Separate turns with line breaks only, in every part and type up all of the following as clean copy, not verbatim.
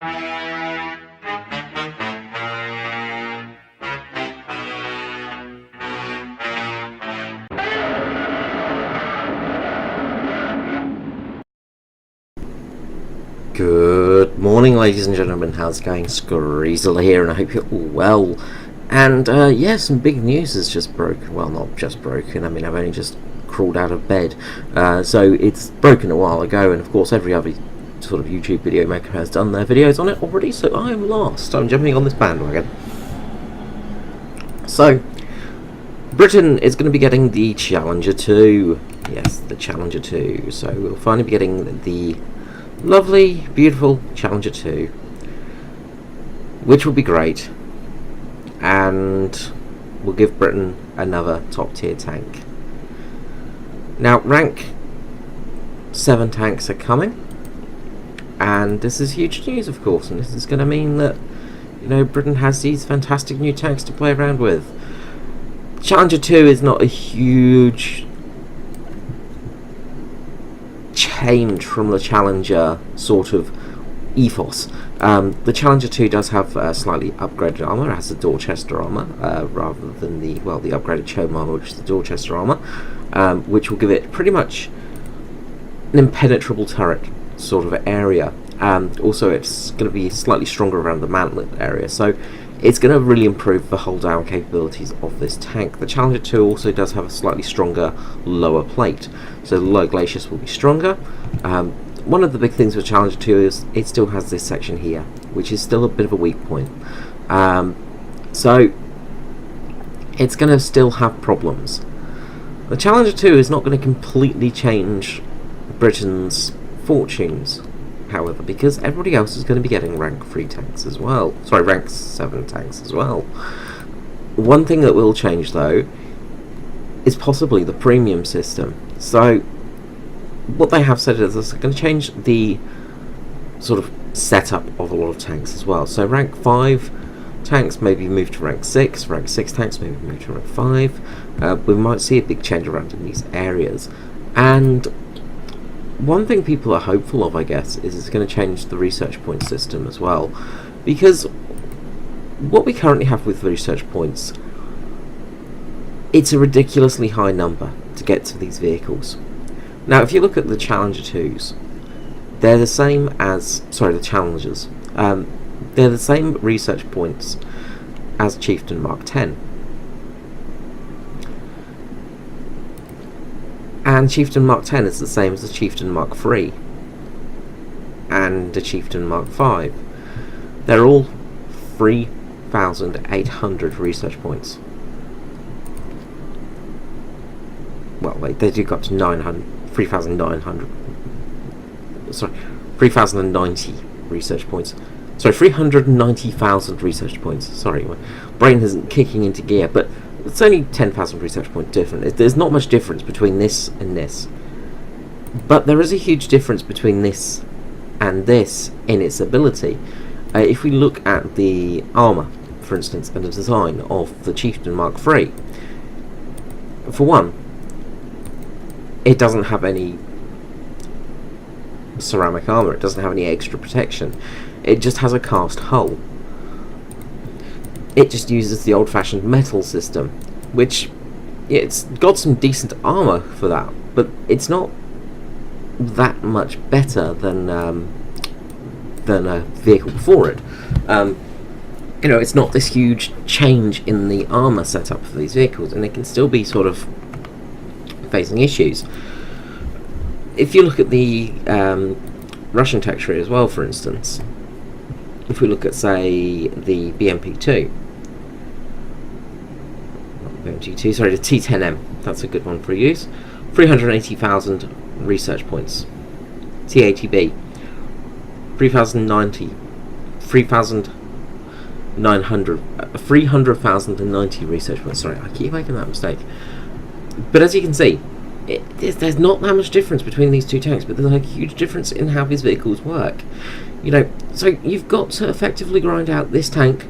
Good morning, ladies and gentlemen. How's it going? Screezel here, and I hope you're all well. And yeah, some big news has just broken. Well, not just broken. I mean, I've only just crawled out of bed, so it's broken a while ago. And of course, every other sort of YouTube video maker has done their videos on it already. So I'm lost. I'm jumping on this bandwagon. So Britain is going to be getting the Challenger 2. Yes, the Challenger 2. So we'll finally be getting the lovely, beautiful Challenger 2, which will be great, and will give Britain another top tier tank. Now, rank 7 tanks are coming, and this is huge news, of course, and this is going to mean that, you know, Britain has these fantastic new tanks to play around with. Challenger 2 is not a huge change from the Challenger sort of ethos. The Challenger 2 does have slightly upgraded armour. It has the Dorchester armour rather than the upgraded Chome armour, which is the Dorchester armour, which will give it pretty much an impenetrable turret sort of area. Also, it's going to be slightly stronger around the mantlet area, so it's going to really improve the hold down capabilities of this tank. The Challenger 2 also does have a slightly stronger lower plate, so the low glacis will be stronger. One of the big things with Challenger 2 is it still has this section here, which is still a bit of a weak point. So it's going to still have problems. The Challenger 2 is not going to completely change Britain's fortunes, however, because everybody else is going to be getting rank 3 tanks as well. Sorry, rank 7 tanks as well. One thing that will change, though, is possibly the premium system. So what they have said is it's going to change the sort of setup of a lot of tanks as well. So rank 5 tanks may be moved to rank 6, rank 6 tanks may be moved to rank 5. We might see a big change around in these areas. And one thing people are hopeful of, I guess, is it's going to change the research point system as well, because what we currently have with research points, it's a ridiculously high number to get to these vehicles. Now, if you look at the Challenger 2s, they're the same as, sorry, the Challengers, they're the same research points as Chieftain Mark 10. And Chieftain Mark 10 is the same as the Chieftain Mark 3 and the Chieftain Mark 5. They're all 3,800 research points. Well, they do go up to 3,900. Sorry, 3,090 research points. Sorry, 390,000 research points. Sorry, my brain isn't kicking into gear, but it's only 10,000 research point different. There's not much difference between this and this, but there is a huge difference between this and this in its ability. If we look at the armour, for instance, and the design of the Chieftain Mark III, for one, it doesn't have any ceramic armour, it doesn't have any extra protection, it just has a cast hull. It just uses the old-fashioned metal system, which, yeah, it's got some decent armour for that, but it's not that much better than a vehicle before it. You know, it's not this huge change in the armour setup for these vehicles, and it can still be sort of facing issues. If you look at the Russian tech tree as well, for instance, if we look at, say, the BMP2, sorry, the T10M, that's a good one for use. 380,000 research points. T80B, 300,090 research points. Sorry, I keep making that mistake. But as you can see, there's not that much difference between these two tanks, but there's a huge difference in how these vehicles work. You know, so you've got to effectively grind out this tank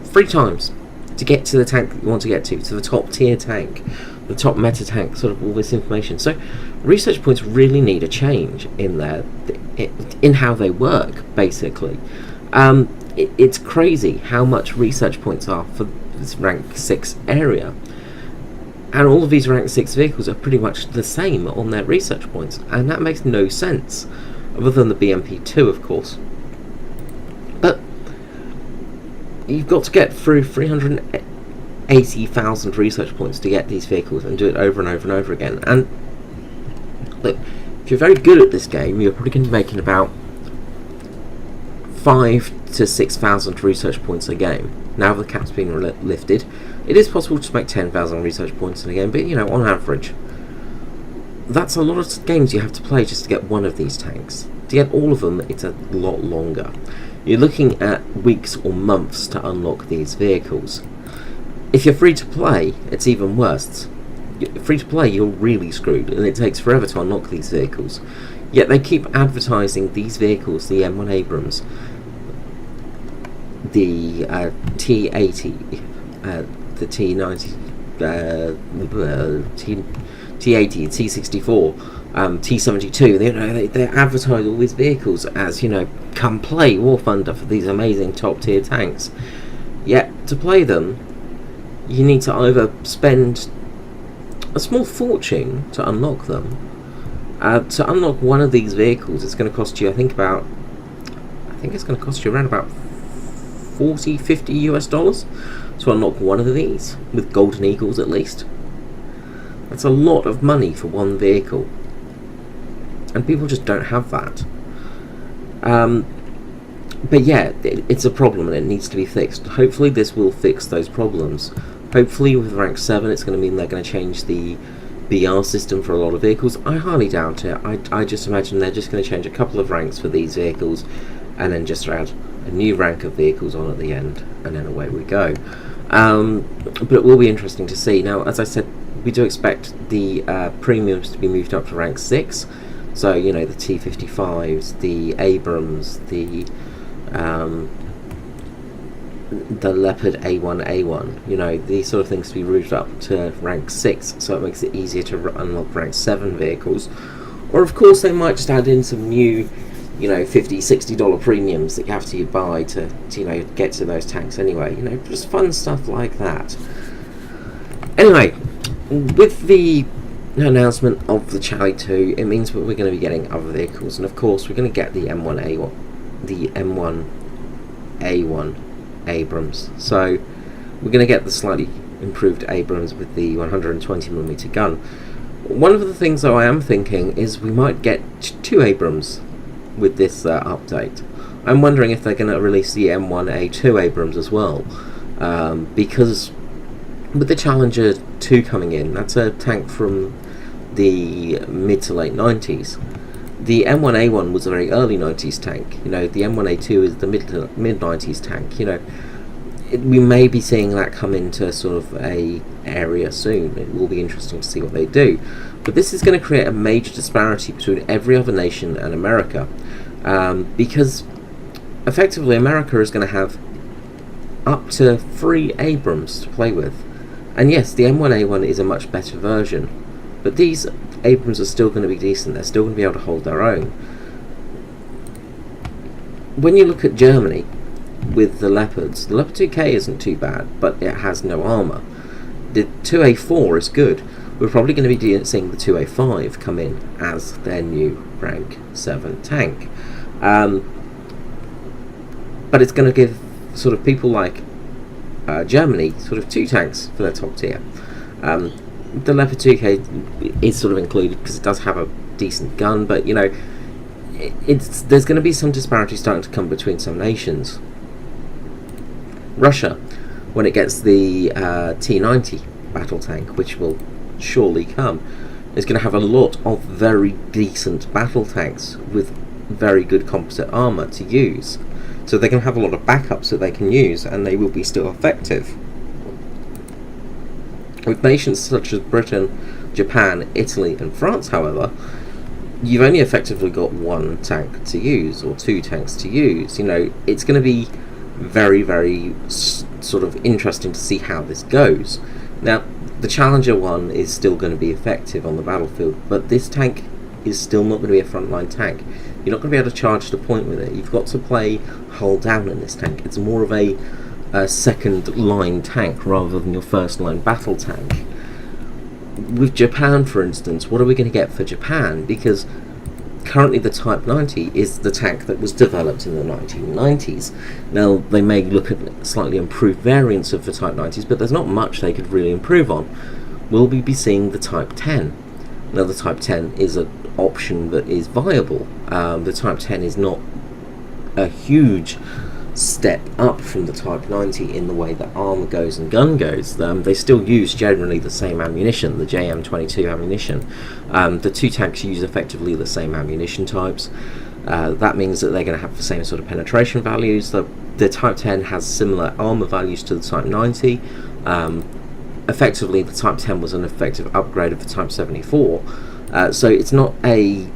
3 times to get to the tank that you want to get to the top tier tank. the top meta tank, sort of all this information. So research points really need a change in there, in how they work, basically. It's crazy how much research points are for this rank 6 area. And all of these rank 6 vehicles are pretty much the same on their research points, and that makes no sense, other than the BMP2, of course. But you've got to get through 380,000 research points to get these vehicles, and do it over and over and over again. And look, if you're very good at this game, you're probably going to be making about 5,000 to 6,000 research points a game. Now the cap's been lifted, it is possible to make 10,000 research points in a game, but you know, on average, that's a lot of games you have to play just to get one of these tanks. To get all of them, it's a lot longer. You're looking at weeks or months to unlock these vehicles. If you're free to play, it's even worse. Free to play, you're really screwed, and it takes forever to unlock these vehicles. Yet they keep advertising these vehicles, the M1 Abrams, the T80, the T90, T80, T64, T72. They advertise all these vehicles as, you know, come play War Thunder for these amazing top tier tanks. Yet to play them, you need to either spend a small fortune to unlock them. To unlock one of these vehicles, it's going to cost you, I think it's going to cost you around about 40-50 US dollars to unlock one of these, with golden eagles at least. That's a lot of money for one vehicle, and people just don't have that. But yeah, it's a problem and it needs to be fixed. Hopefully this will fix those problems. Hopefully with rank 7 it's going to mean they're going to change the BR system for a lot of vehicles. I highly doubt it. I just imagine they're just going to change a couple of ranks for these vehicles, and then just add a new rank of vehicles on at the end, and then away we go. But it will be interesting to see. Now, as I said, we do expect the premiums to be moved up to rank 6. So, you know, the T55s, the Abrams, the Leopard M1a1, you know, these sort of things to be moved up to rank 6, so it makes it easier to unlock rank 7 vehicles. Or of course they might just add in some new, you know, $50-$60 premiums that you have to buy to you know, get to those tanks anyway. You know, just fun stuff like that. Anyway, with the announcement of the Charlie 2, it means that we're going to be getting other vehicles, and of course we're going to get the M1a1, the M1a1 Abrams. So we're going to get the slightly improved Abrams with the 120mm gun. One of the things though I am thinking is we might get 2 Abrams with this update. I'm wondering if they're going to release the M1a2 Abrams as well, because with the Challenger 2 coming in, that's a tank from the mid to late 90s. The M1a1 was a very early 90s tank. You know, the M1a2 is the mid 90s tank. You know, we may be seeing that come into sort of a area soon. It will be interesting to see what they do. But this is going to create a major disparity between every other nation and America, because effectively America is going to have up to 3 Abrams to play with. And yes, the M1a1 is a much better version, but these Abrams are still going to be decent. They're still going to be able to hold their own. When you look at Germany with the Leopards, the Leopard 2K isn't too bad, but it has no armour. The 2A4 is good. We're probably going to be seeing the 2A5 come in as their new rank 7 tank. But it's going to give sort of people like Germany sort of 2 tanks for their top tier. The Leopard 2K is sort of included because it does have a decent gun, but you know, there's going to be some disparity starting to come between some nations. Russia, when it gets the T90 battle tank, which will surely come, is going to have a lot of very decent battle tanks with very good composite armour to use. So they're going to have a lot of backups that they can use, and they will be still effective. With nations such as Britain, Japan, Italy and France, however, you've only effectively got 1 tank to use, or 2 tanks to use. You know, it's going to be very, very sort of interesting to see how this goes. Now, the Challenger 1 is still going to be effective on the battlefield, but this tank is still not going to be a frontline tank. You're not going to be able to charge the point with it. You've got to play hull down in this tank. It's more of a second line tank rather than your first line battle tank. With Japan, for instance, what are we going to get for Japan? Because currently the Type 90 is the tank that was developed in the 1990s. Now, they may look at slightly improved variants of the Type 90s, but there's not much they could really improve on. Will we be seeing the Type 10? Now, the Type 10 is an option that is viable. The Type 10 is not a huge step up from the Type 90 in the way that armour goes and gun goes. They still use generally the same ammunition, the JM22 ammunition. The two tanks use effectively the same ammunition types. That means that they're going to have the same sort of penetration values. The Type 10 has similar armour values to the Type 90. Effectively, the Type 10 was an effective upgrade of the Type 74. So it's not a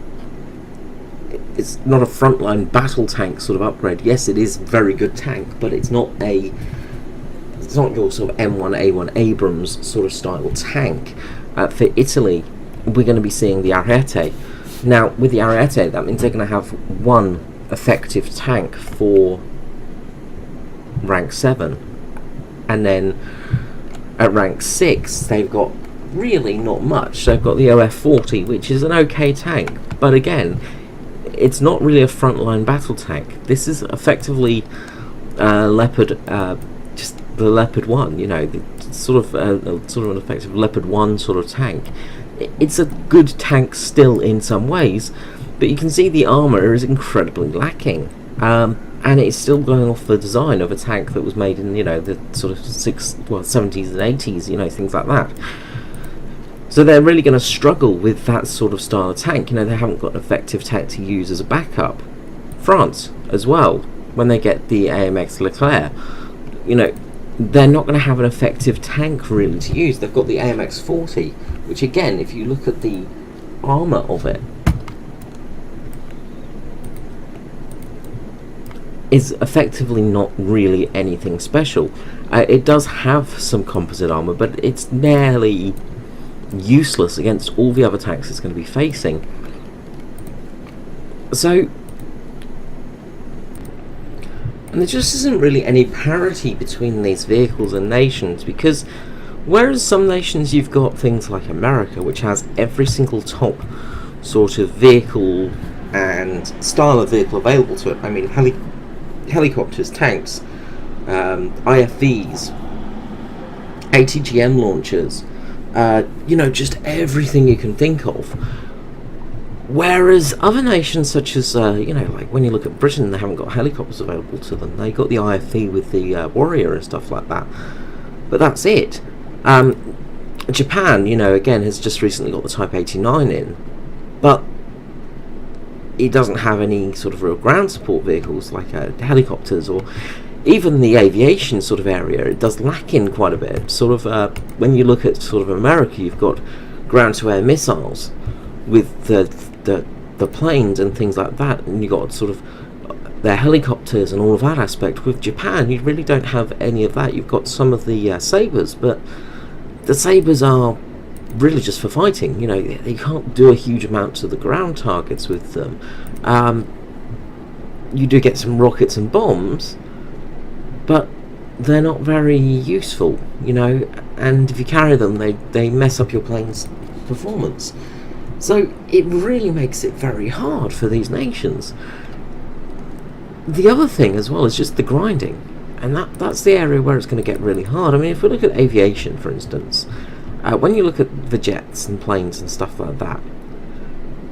frontline battle tank sort of upgrade. Yes, it is a very good tank, but it's not your sort of M1a1 Abrams sort of style tank. For Italy, we're going to be seeing the Ariete. Now, with the Ariete, that means they're going to have one effective tank for rank 7, and then at rank 6 they've got really not much. They've got the OF-40, which is an okay tank, but again, it's not really a frontline battle tank. This is effectively Leopard, just the Leopard 1, you know, sort of an effective Leopard 1 sort of tank. It's a good tank still in some ways, but you can see the armour is incredibly lacking. And it's still going off the design of a tank that was made in, you know, the sort of 70s and 80s, you know, things like that. So they're really going to struggle with that sort of style of tank. You know, they haven't got an effective tank to use as a backup. France, as well, when they get the AMX Leclerc, you know, they're not going to have an effective tank really to use. They've got the AMX 40, which again, if you look at the armour of it, is effectively not really anything special. It does have some composite armour, but it's nearly useless against all the other tanks it's going to be facing. So, and there just isn't really any parity between these vehicles and nations, because whereas some nations you've got things like America, which has every single top sort of vehicle and style of vehicle available to it. I mean, helicopters, tanks, IFVs, ATGM launchers, you know, just everything you can think of. Whereas other nations such as, you know, like when you look at Britain, they haven't got helicopters available to them. They got the IFV with the Warrior and stuff like that. But that's it. Japan, you know, again, has just recently got the Type 89 in. But it doesn't have any sort of real ground support vehicles like helicopters, or even the aviation sort of area. It does lack in quite a bit. Sort of when you look at sort of America, you've got ground-to-air missiles with the planes and things like that, and you've got sort of their helicopters and all of that aspect. With Japan, you really don't have any of that. You've got some of the Sabres, but the Sabres are really just for fighting. You know, you can't do a huge amount to the ground targets with them. You do get some rockets and bombs, but they're not very useful, you know, and if you carry them, they mess up your plane's performance. So it really makes it very hard for these nations. The other thing as well is just the grinding, and that's the area where it's going to get really hard. I mean, if we look at aviation, for instance, when you look at the jets and planes and stuff like that,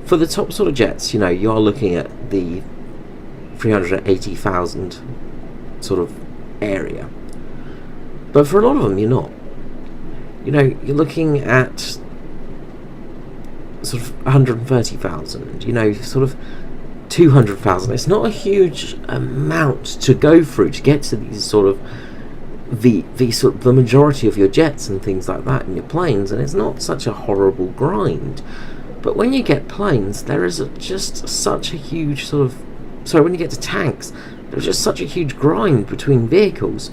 for the top sort of jets, you know, you are looking at the 380,000 sort of area. But for a lot of them, you're not. You know, you're looking at sort of 130,000, you know, sort of 200,000. It's not a huge amount to go through to get to these sort of the majority of your jets and things like that and your planes, and it's not such a horrible grind. But when you get planes, there is just such a huge sort of, sorry, when you get to tanks, there's just such a huge grind between vehicles,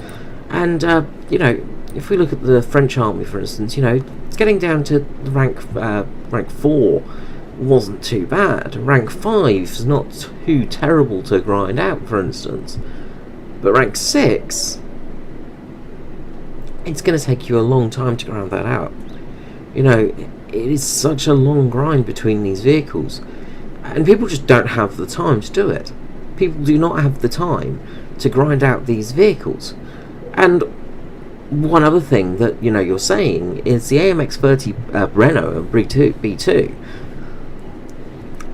and you know, if we look at the French army, for instance, you know, getting down to rank 4 wasn't too bad. Rank 5 is not too terrible to grind out, for instance. But rank 6, it's going to take you a long time to grind that out. You know, it is such a long grind between these vehicles, and people just don't have the time to do it. People do not have the time to grind out these vehicles. And one other thing that, you know, you're saying is the AMX-30 Renault and B2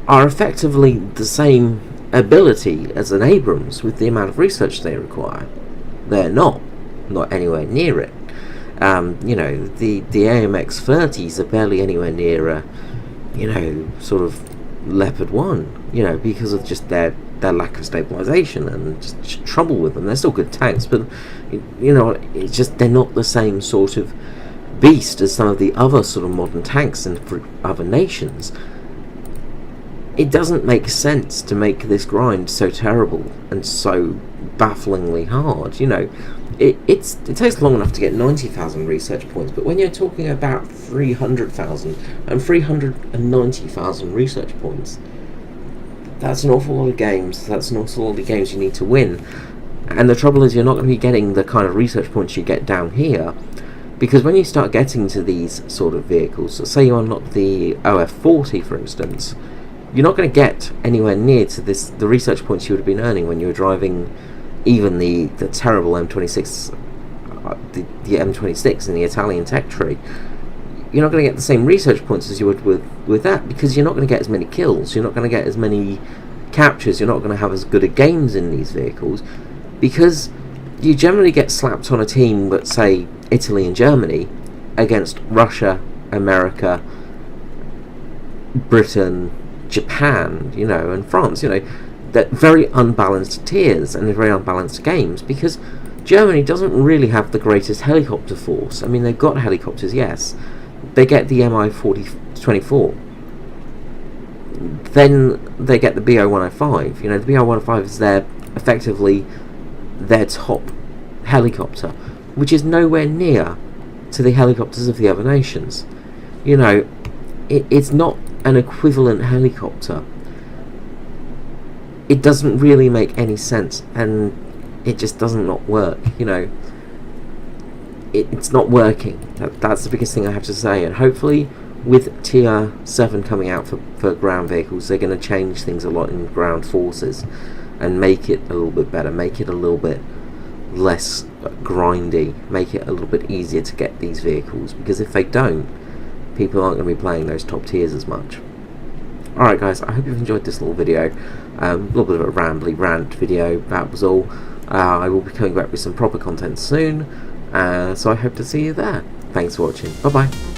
are effectively the same ability as an Abrams with the amount of research they require. They're not anywhere near it. You know, the AMX-30s are barely anywhere near a, you know, sort of Leopard 1, you know, because of just their lack of stabilization and just trouble with them. They're still good tanks, but, you know, it's just they're not the same sort of beast as some of the other sort of modern tanks in other nations. It doesn't make sense to make this grind so terrible and so bafflingly hard. You know, it takes long enough to get 90,000 research points, but when you're talking about 300,000 and 390,000 research points, that's an awful lot of games. That's an awful lot of games you need to win. And the trouble is, you're not going to be getting the kind of research points you get down here, because when you start getting to these sort of vehicles, so say you unlock the OF40, for instance, you're not going to get anywhere near to the research points you would have been earning when you were driving even the terrible M26, the M26 in the Italian tech tree. You're not going to get the same research points as you would with that, because you're not going to get as many kills, you're not going to get as many captures, you're not going to have as good a games in these vehicles, because you generally get slapped on a team, let's say Italy and Germany, against Russia, America, Britain, Japan, you know, and France. You know, they're very unbalanced tiers and very unbalanced games, because Germany doesn't really have the greatest helicopter force. I mean, they've got helicopters, yes. They get the Mi-24. Then they get the Bo-105. You know, the Bo-105 is effectively their top helicopter, which is nowhere near to the helicopters of the other nations. You know, it's not an equivalent helicopter. It doesn't really make any sense, and it just doesn't not work. You know, it's not working. That's the biggest thing I have to say. And hopefully with Tier 7 coming out for ground vehicles, they're going to change things a lot in ground forces and make it a little bit better, make it a little bit less grindy, make it a little bit easier to get these vehicles, because if they don't, people aren't going to be playing those top tiers as much. Alright guys, I hope you've enjoyed this little video. A little bit of a rambly rant video, that was all. I will be coming back with some proper content soon, so I hope to see you there. Thanks for watching, bye bye.